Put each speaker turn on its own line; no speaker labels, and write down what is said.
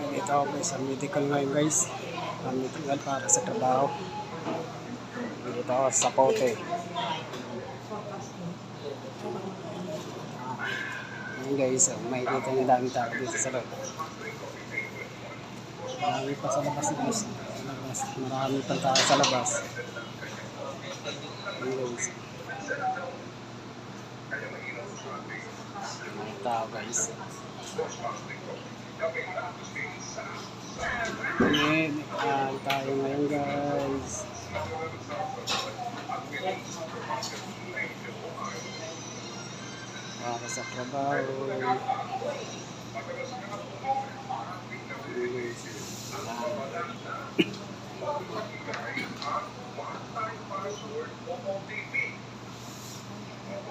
Dito ako guys, sa medical ngayon guys. Medical para sa trabaho. Dito ako sa Cote. Ayan guys, may kita niyo dami tao dito sa loob. Marami pa sa labas guys. Marami pa tao sa labas. Ayan guys. May tao guys. Tayo ngayon guys. Para sa trabaho.